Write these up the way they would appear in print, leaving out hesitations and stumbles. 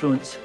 influence.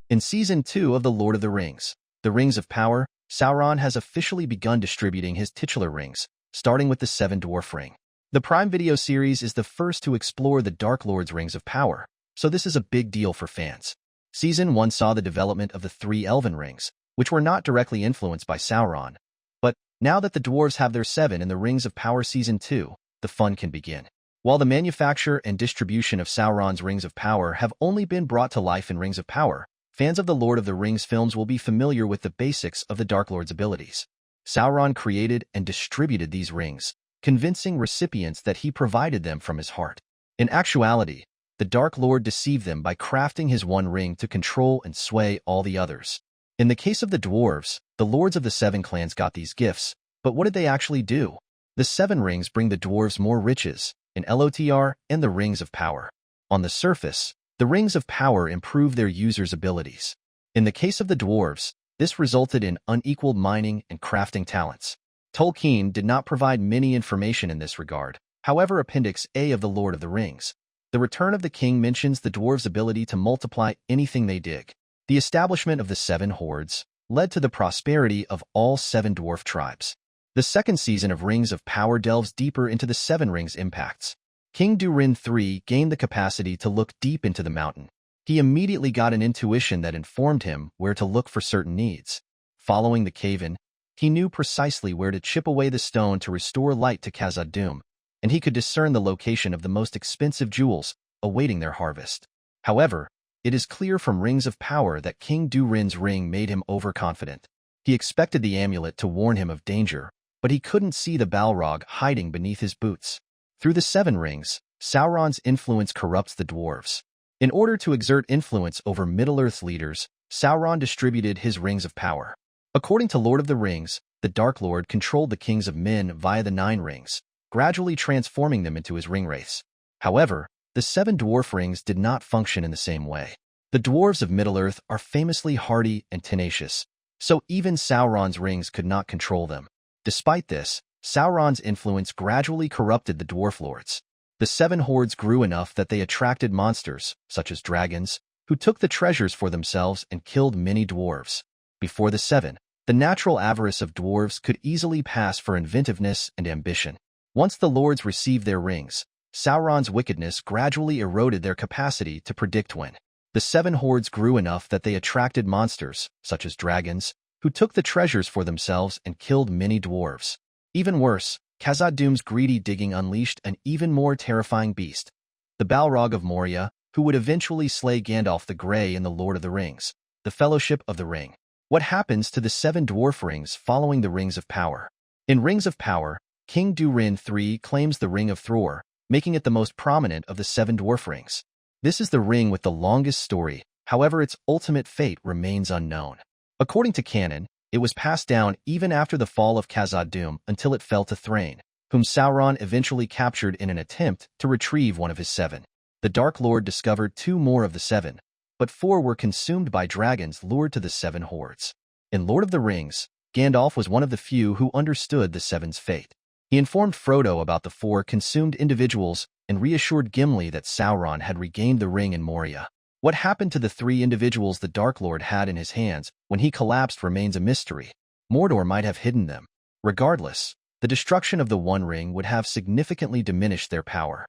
In Season 2 of The Lord of the Rings, The Rings of Power, Sauron has officially begun distributing his titular rings, starting with the Seven Dwarf Ring. The Prime Video series is the first to explore the Dark Lord's Rings of Power, so this is a big deal for fans. Season 1 saw the development of the 3 Elven Rings, which were not directly influenced by Sauron. But now that the Dwarves have their 7 in the Rings of Power Season 2, the fun can begin. While the manufacture and distribution of Sauron's Rings of Power have only been brought to life in Rings of Power, fans of the Lord of the Rings films will be familiar with the basics of the Dark Lord's abilities. Sauron created and distributed these rings, convincing recipients that he provided them from his heart. In actuality, the Dark Lord deceived them by crafting his one ring to control and sway all the others. In the case of the Dwarves, the Lords of the 7 clans got these gifts, but what did they actually do? The 7 rings bring the Dwarves more riches, in LOTR and the Rings of Power. On the surface, the Rings of Power improve their users' abilities. In the case of the Dwarves, this resulted in unequaled mining and crafting talents. Tolkien did not provide many information in this regard. However, Appendix A of The Lord of the Rings, The Return of the King, mentions the Dwarves' ability to multiply anything they dig. The establishment of the 7 hordes led to the prosperity of all 7 dwarf tribes. The second season of Rings of Power delves deeper into the 7 rings' impacts. King Durin III gained the capacity to look deep into the mountain. He immediately got an intuition that informed him where to look for certain needs. Following the cave-in, he knew precisely where to chip away the stone to restore light to Khazad-dûm, and he could discern the location of the most expensive jewels awaiting their harvest. However, it is clear from Rings of Power that King Durin's ring made him overconfident. He expected the amulet to warn him of danger, but he couldn't see the Balrog hiding beneath his boots. Through the 7 rings, Sauron's influence corrupts the dwarves. In order to exert influence over Middle-earth's leaders, Sauron distributed his Rings of Power. According to Lord of the Rings, the Dark Lord controlled the kings of men via the 9 rings, gradually transforming them into his ringwraiths. However, the 7 dwarf rings did not function in the same way. The dwarves of Middle-earth are famously hardy and tenacious, so even Sauron's rings could not control them. Despite this, Sauron's influence gradually corrupted the dwarf lords. The 7 hordes grew enough that they attracted monsters, such as dragons, who took the treasures for themselves and killed many dwarves. Before the 7, the natural avarice of dwarves could easily pass for inventiveness and ambition. Once the lords received their rings, Sauron's wickedness gradually eroded their capacity to predict when. The 7 hordes grew enough that they attracted monsters, such as dragons, who took the treasures for themselves and killed many dwarves. Even worse, Khazad-dûm's greedy digging unleashed an even more terrifying beast, the Balrog of Moria, who would eventually slay Gandalf the Grey in The Lord of the Rings, the Fellowship of the Ring. What happens to the 7 dwarf rings following the Rings of Power? In Rings of Power, King Durin III claims the Ring of Thror, making it the most prominent of the 7 dwarf rings. This is the ring with the longest story, however its ultimate fate remains unknown. According to canon, it was passed down even after the fall of Khazad-dûm until it fell to Thrain, whom Sauron eventually captured in an attempt to retrieve one of his 7. The Dark Lord discovered 2 more of the 7, but 4 were consumed by dragons lured to the 7 hordes. In Lord of the Rings, Gandalf was one of the few who understood the 7's fate. He informed Frodo about the 4 consumed individuals and reassured Gimli that Sauron had regained the ring in Moria. What happened to the 3 individuals the Dark Lord had in his hands when he collapsed remains a mystery. Mordor might have hidden them. Regardless, the destruction of the One Ring would have significantly diminished their power.